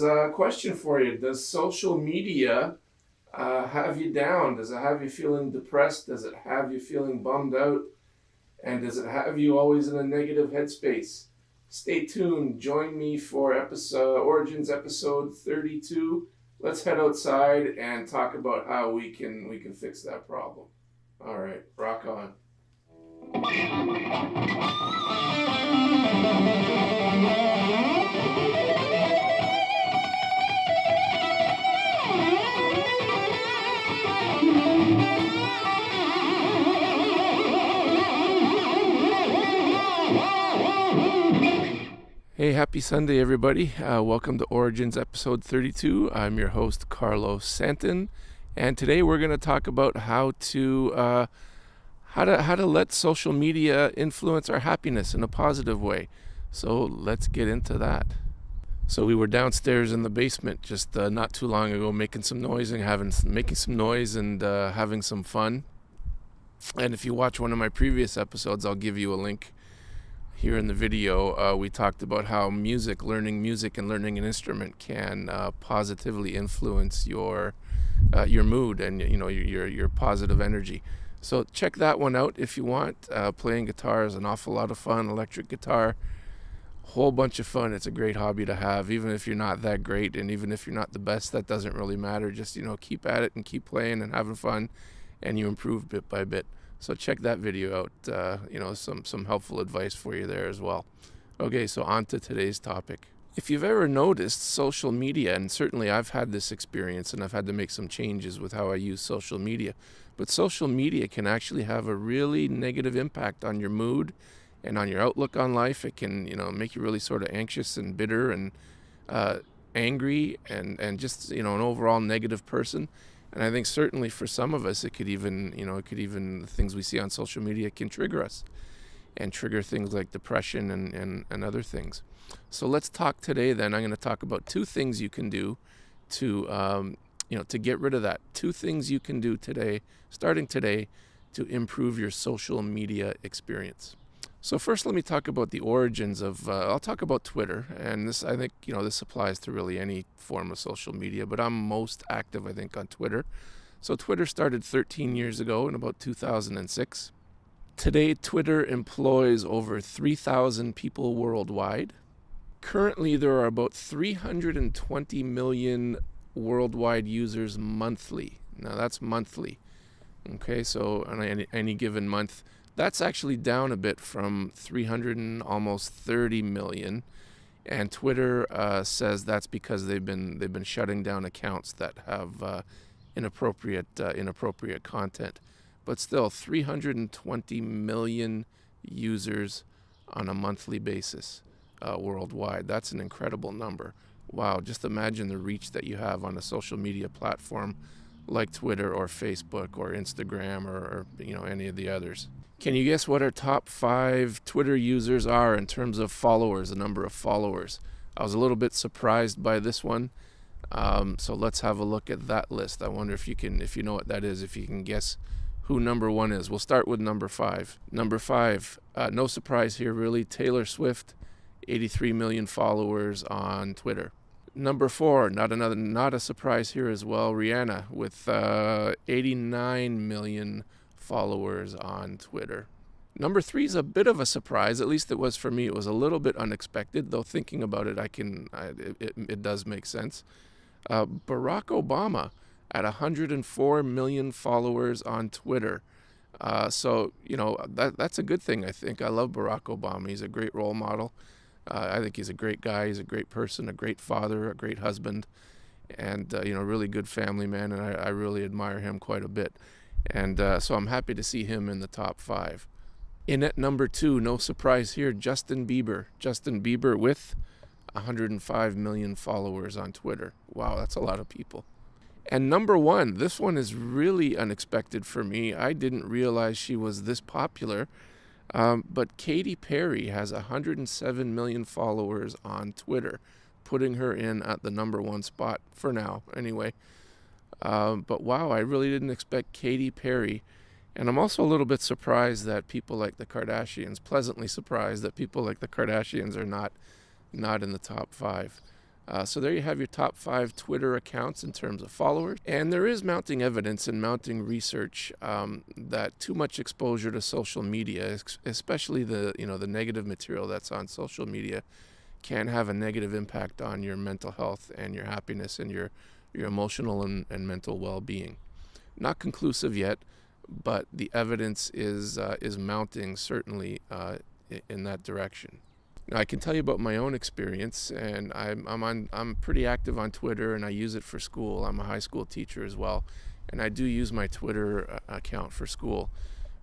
a question for you. Does social media have you down? Does it have you feeling depressed? Does it have you feeling bummed out? And does it have you always in a negative headspace? Stay tuned. Join me for Origins episode 32. Let's head outside and talk about how we can fix that problem. All right, rock on. Hey, happy Sunday, everybody. Welcome to Origins episode 32. I'm your host, Carlos Santin, and today we're going to talk about how to let social media influence our happiness in a positive way. So let's get into that. So we were downstairs in the basement just not too long ago, making some noise and having some fun. And if you watch one of my previous episodes, I'll give you a link here in the video. We talked about how learning music and learning an instrument can positively influence your mood and your positive energy. So check that one out if you want. Playing guitar is an awful lot of fun. Electric guitar, whole bunch of fun. It's a great hobby to have, even if you're not that great and even if you're not the best. That doesn't really matter. Just keep at it and keep playing and having fun, and you improve bit by bit. So check that video out. Some helpful advice for you there as well. Okay, so on to today's topic. If you've ever noticed social media, and certainly I've had this experience and I've had to make some changes with how I use social media, but social media can actually have a really negative impact on your mood and on your outlook on life. It can, make you really sort of anxious and bitter and angry and just, an overall negative person. And I think certainly for some of us, it could even the things we see on social media can trigger us and trigger things like depression and other things. So let's talk today then. I'm going to talk about two things you can do to get rid of that. Two things you can do today, starting today, to improve your social media experience. So first, let me talk about the origins of, I'll talk about Twitter. And this, I think, this applies to really any form of social media, but I'm most active, I think, on Twitter. So Twitter started 13 years ago in about 2006. Today, Twitter employs over 3,000 people worldwide. Currently, there are about 320 million worldwide users monthly. Now, that's monthly. Okay, so on any given month, that's actually down a bit from 300 and almost 30 million, and Twitter says that's because they've been shutting down accounts that have inappropriate content. But still, 320 million users on a monthly basis worldwide. That's an incredible number. Wow! Just imagine the reach that you have on a social media platform like Twitter or Facebook or Instagram or any of the others. Can you guess what our top 5 Twitter users are in terms of followers, the number of followers? I was a little bit surprised by this one. So let's have a look at that list. I wonder if you know what that is, if you can guess who number 1 is. We'll start with number 5. Number 5, no surprise here really, Taylor Swift, 83 million followers on Twitter. Number 4, not a surprise here as well, Rihanna with 89 million followers on Twitter. Number 3 is a bit of a surprise, at least it was for me. It was a little bit unexpected, though thinking about it, it does make sense. Barack Obama at 104 million followers on Twitter. So that's a good thing, I think. I love Barack Obama. He's a great role model. I think he's a great guy. He's a great person, a great father, a great husband, and really good family man. And I really admire him quite a bit. And so I'm happy to see him in the top 5. In at number 2, no surprise here, Justin Bieber. Justin Bieber with 105 million followers on Twitter. Wow, that's a lot of people. And number 1, this one is really unexpected for me. I didn't realize she was this popular. But Katy Perry has 107 million followers on Twitter, putting her in at the number 1 spot for now, anyway. But wow, I really didn't expect Katy Perry. And I'm also a little bit surprised that people like the Kardashians, pleasantly surprised that people like the Kardashians are not in the top 5. So there you have your top 5 Twitter accounts in terms of followers. And there is mounting evidence and mounting research that too much exposure to social media, especially the negative material that's on social media, can have a negative impact on your mental health and your happiness and your emotional and mental well-being. Not conclusive yet, but the evidence is mounting certainly in that direction. Now, I can tell you about my own experience, and I'm pretty active on Twitter, and I use it for school. I'm a high school teacher as well, and I do use my Twitter account for school.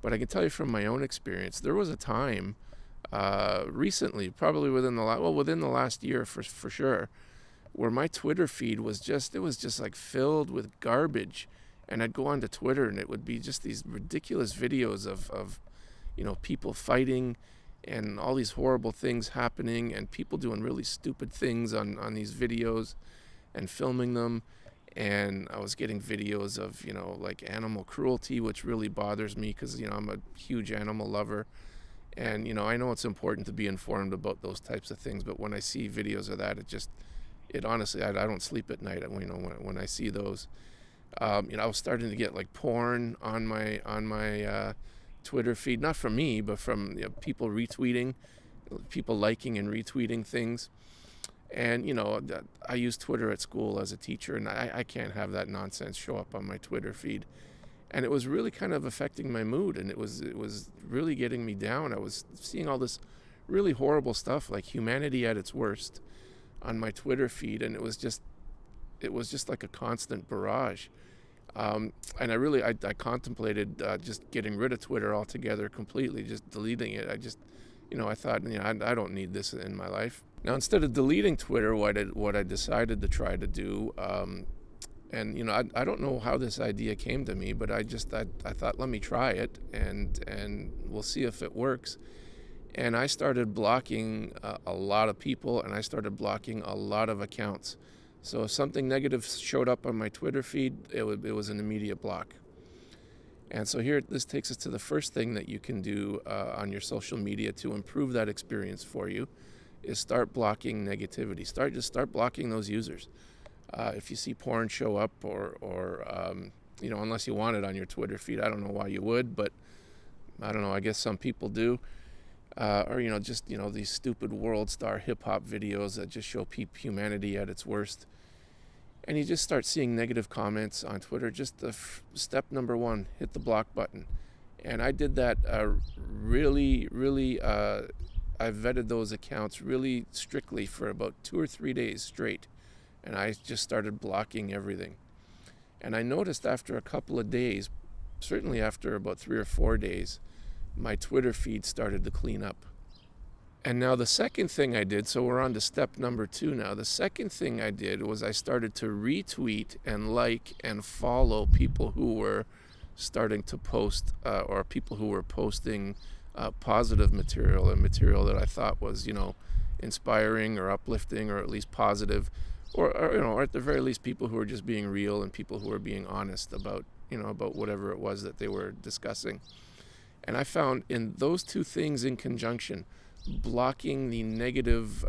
But I can tell you from my own experience, there was a time recently, probably within the last year for sure, where my Twitter feed was just like filled with garbage, and I'd go onto Twitter and it would be just these ridiculous videos of people fighting and all these horrible things happening, and people doing really stupid things on these videos and filming them. And I was getting videos of like animal cruelty, which really bothers me because I'm a huge animal lover. And I know it's important to be informed about those types of things, but when I see videos of that, it honestly, I don't sleep at night when I see those. I was starting to get like porn on my Twitter feed, not from me, but from people retweeting, people liking and retweeting things. And I use Twitter at school as a teacher, and I can't have that nonsense show up on my Twitter feed. And it was really kind of affecting my mood, and it was really getting me down. I was seeing all this really horrible stuff, like humanity at its worst, on my Twitter feed, and it was just like a constant barrage. And I contemplated just getting rid of Twitter altogether, completely, just deleting it. I thought, I don't need this in my life. Now, instead of deleting Twitter, what I decided to try to do, and I don't know how this idea came to me, but I thought, let me try it, and we'll see if it works. And I started blocking a lot of people, and I started blocking a lot of accounts. So if something negative showed up on my Twitter feed, it was an immediate block. And so this takes us to the first thing that you can do on your social media to improve that experience for you, is start blocking negativity. Start blocking those users. If you see porn show up, or unless you want it on your Twitter feed, I don't know why you would, but I don't know, I guess some people do. Or these stupid world star hip hop videos that just show humanity at its worst. And you just start seeing negative comments on Twitter. Just step number 1, hit the block button. And I did that really, I vetted those accounts really strictly for about 2 or 3 days straight. And I just started blocking everything. And I noticed after a couple of days, certainly after about 3 or 4 days, my Twitter feed started to clean up. And now the second thing I did, so we're on to step number 2 now. The second thing I did was I started to retweet and like and follow people who were starting to post, or people who were posting positive material, and material that I thought was, inspiring or uplifting, or at least positive, or at the very least people who were just being real and people who were being honest about whatever it was that they were discussing. And I found in those two things in conjunction, blocking the negative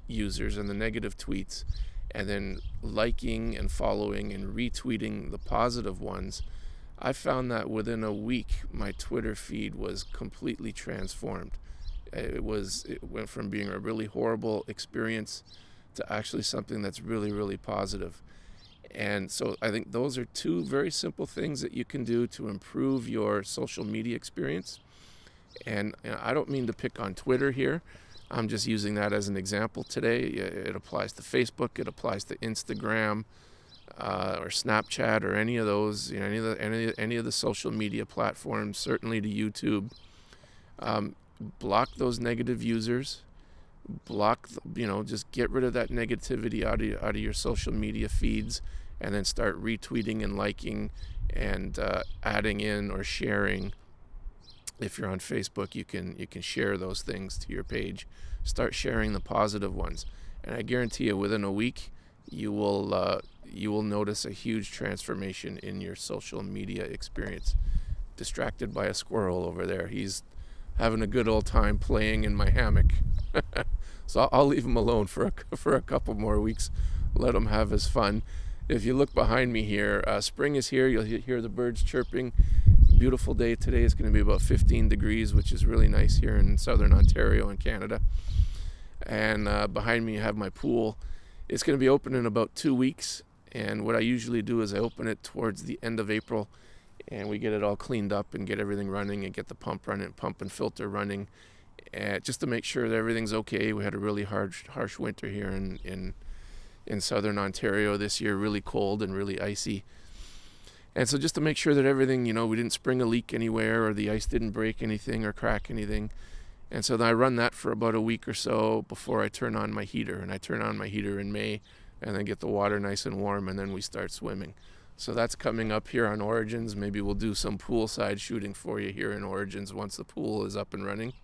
users and the negative tweets, and then liking and following and retweeting the positive ones, I found that within a week my Twitter feed was completely transformed. It went from being a really horrible experience to actually something that's really, really positive. And so I think those are 2 very simple things that you can do to improve your social media experience. And I don't mean to pick on Twitter here. I'm just using that as an example today. It applies to Facebook, it applies to Instagram, or Snapchat, or any of those, any of the social media platforms, certainly to YouTube. Block those negative users. Just get rid of that negativity out of your social media feeds, and then start retweeting and liking and adding in or sharing. If you're on Facebook, you can share those things to your page. Start sharing the positive ones, and I guarantee you, within a week, you will notice a huge transformation in your social media experience. Distracted by a squirrel over there. He's having a good old time playing in my hammock. So I'll leave him alone for a couple more weeks, let him have his fun. If you look behind me here, spring is here. You'll hear the birds chirping. Beautiful day today. It's going to be about 15 degrees, which is really nice here in southern Ontario in Canada. And behind me you have my pool. It's going to be open in about 2 weeks. And what I usually do is I open it towards the end of April, and we get it all cleaned up and get everything running and get the pump running, pump and filter running, just to make sure that everything's okay. We had a really harsh winter here in southern Ontario this year, really cold and really icy. And so just to make sure that everything, we didn't spring a leak anywhere, or the ice didn't break anything or crack anything. And so then I run that for about a week or so before I turn on my heater. And I turn on my heater in May and then get the water nice and warm, and then we start swimming. So that's coming up here on Origins. Maybe we'll do some poolside shooting for you here in Origins once the pool is up and running.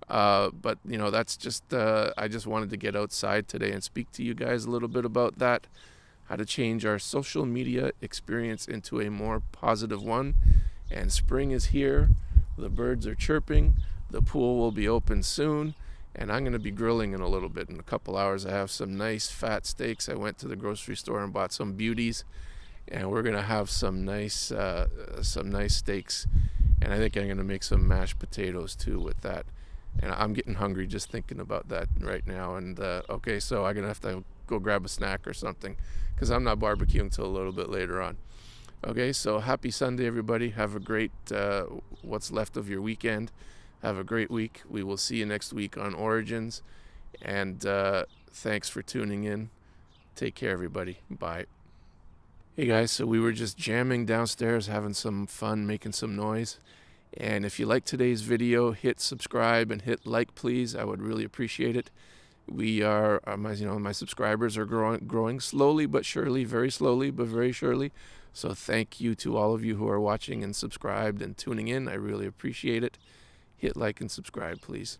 But that's just, I just wanted to get outside today and speak to you guys a little bit about that, how to change our social media experience into a more positive one. And spring is here, the birds are chirping, the pool will be open soon, and I'm going to be grilling in a little bit. In a couple hours, I have some nice fat steaks. I went to the grocery store and bought some beauties, and we're going to have some nice steaks. And I think I'm going to make some mashed potatoes too with that. And I'm getting hungry just thinking about that right now. And okay, so I'm going to have to go grab a snack or something, because I'm not barbecuing till a little bit later on. Okay, so happy Sunday, everybody. Have a great, what's left of your weekend. Have a great week. We will see you next week on Origins. And thanks for tuning in. Take care, everybody. Bye. Hey, guys. So we were just jamming downstairs, having some fun, making some noise. And if you like today's video, hit subscribe and hit like, please. I would really appreciate it. We are, my subscribers are growing slowly but surely, very slowly but very surely. So thank you to all of you who are watching and subscribed and tuning in. I really appreciate it. Hit like and subscribe, please.